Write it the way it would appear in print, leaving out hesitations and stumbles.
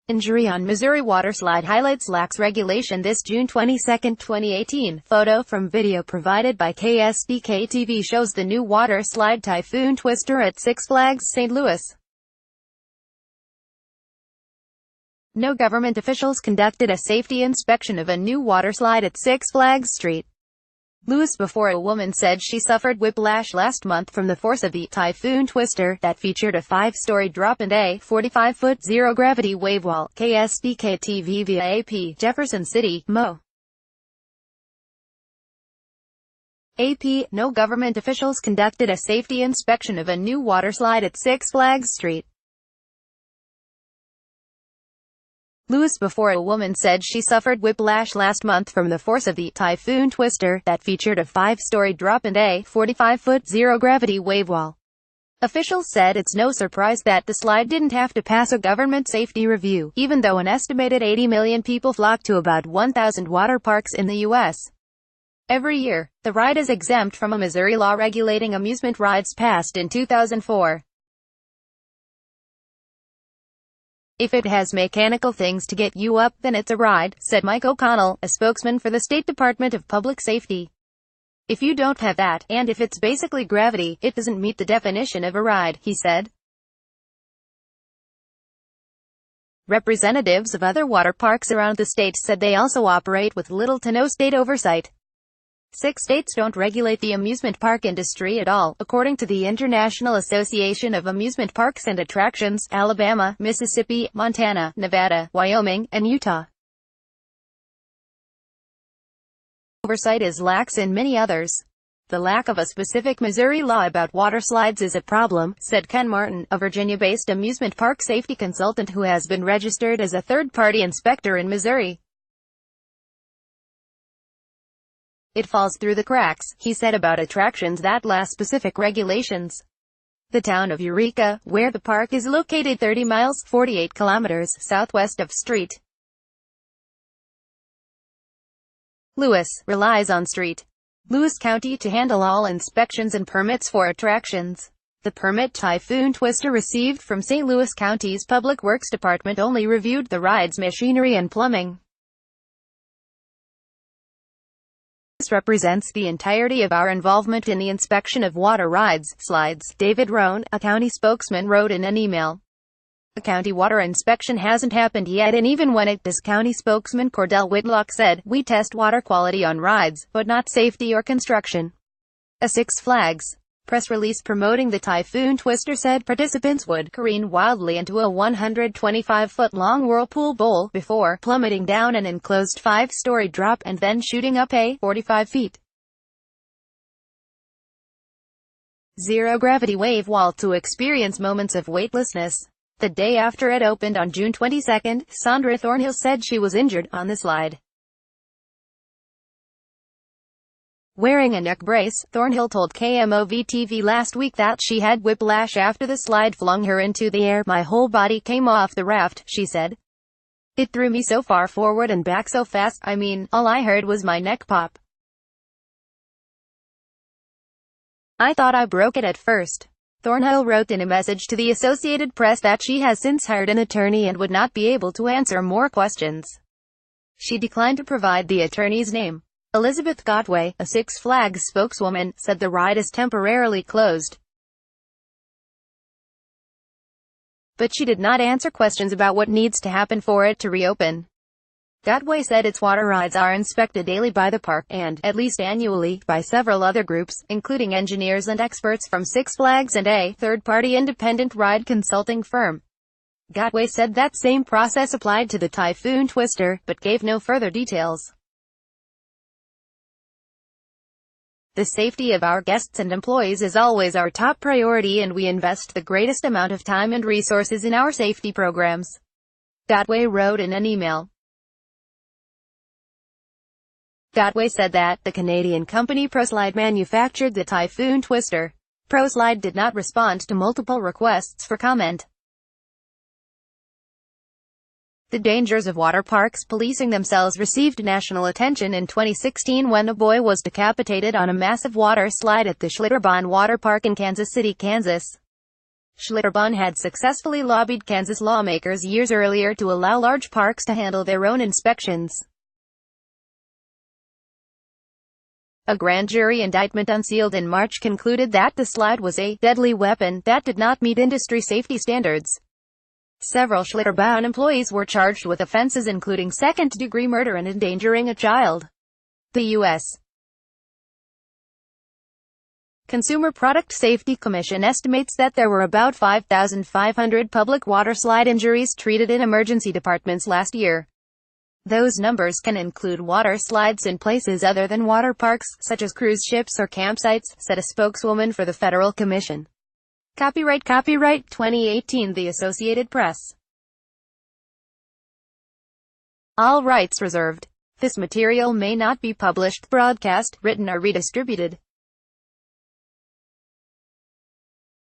Injury on Missouri waterslide highlights lax regulation this June 22, 2018. Photo from video provided by KSDK-TV shows the new waterslide Typhoon Twister at Six Flags St. Louis. No government officials conducted a safety inspection of a new waterslide at Six Flags St. Louis before a woman said she suffered whiplash last month from the force of the Typhoon Twister that featured a 5-story drop and a 45-foot zero-gravity wave wall. KSDK-TV via AP, Jefferson City, Mo. AP, no government officials conducted a safety inspection of a new waterslide at Six Flags St. Louis before a woman said she suffered whiplash last month from the force of the Typhoon Twister that featured a 5-story drop and a 45-foot zero-gravity wave wall. Officials said it's no surprise that the slide didn't have to pass a government safety review, even though an estimated 80 million people flock to about 1,000 water parks in the U.S. every year. The ride is exempt from a Missouri law regulating amusement rides passed in 2004. If it has mechanical things to get you up, then it's a ride, said Mike O'Connell, a spokesman for the State Department of Public Safety. If you don't have that, and if it's basically gravity, it doesn't meet the definition of a ride, he said. Representatives of other water parks around the state said they also operate with little to no state oversight. 6 states don't regulate the amusement park industry at all, according to the International Association of Amusement Parks and Attractions: Alabama, Mississippi, Montana, Nevada, Wyoming, and Utah. Oversight is lax in many others. The lack of a specific Missouri law about waterslides is a problem, said Ken Martin, a Virginia-based amusement park safety consultant who has been registered as a third-party inspector in Missouri. It falls through the cracks, he said about attractions that lack specific regulations. The town of Eureka, where the park is located 30 miles, 48 kilometers, southwest of St. Louis, relies on St. Louis County to handle all inspections and permits for attractions. The permit Typhoon Twister received from St. Louis County's Public Works Department only reviewed the ride's machinery and plumbing. This represents the entirety of our involvement in the inspection of water rides, slides, David Rohn, a county spokesman, wrote in an email. The county water inspection hasn't happened yet, and even when it does, county spokesman Cordell Whitlock said, we test water quality on rides, but not safety or construction. A Six Flags press release promoting the Typhoon Twister said participants would careen wildly into a 125-foot-long whirlpool bowl before plummeting down an enclosed 5-story drop and then shooting up a 45 feet zero-gravity wave wall to experience moments of weightlessness. The day after it opened on June 22, Sandra Thornhill said she was injured on the slide. Wearing a neck brace, Thornhill told KMOV-TV last week that she had whiplash after the slide flung her into the air. My whole body came off the raft, she said. It threw me so far forward and back so fast, I mean, all I heard was my neck pop. I thought I broke it at first. Thornhill wrote in a message to the Associated Press that she has since hired an attorney and would not be able to answer more questions. She declined to provide the attorney's name. Elizabeth Gotway, a Six Flags spokeswoman, said the ride is temporarily closed. But she did not answer questions about what needs to happen for it to reopen. Gotway said its water rides are inspected daily by the park, and, at least annually, by several other groups, including engineers and experts from Six Flags and a third-party independent ride consulting firm. Gotway said that same process applied to the Typhoon Twister, but gave no further details. The safety of our guests and employees is always our top priority, and we invest the greatest amount of time and resources in our safety programs, Gotway wrote in an email. Gotway said that the Canadian company ProSlide manufactured the Typhoon Twister. ProSlide did not respond to multiple requests for comment. The dangers of water parks policing themselves received national attention in 2016 when a boy was decapitated on a massive water slide at the Schlitterbahn Water Park in Kansas City, Kansas. Schlitterbahn had successfully lobbied Kansas lawmakers years earlier to allow large parks to handle their own inspections. A grand jury indictment unsealed in March concluded that the slide was a deadly weapon that did not meet industry safety standards. Several Schlitterbahn employees were charged with offenses including second-degree murder and endangering a child. The U.S. Consumer Product Safety Commission estimates that there were about 5,500 public waterslide injuries treated in emergency departments last year. Those numbers can include water slides in places other than water parks, such as cruise ships or campsites, said a spokeswoman for the Federal Commission. Copyright 2018 The Associated Press. All rights reserved. This material may not be published, broadcast, written or redistributed.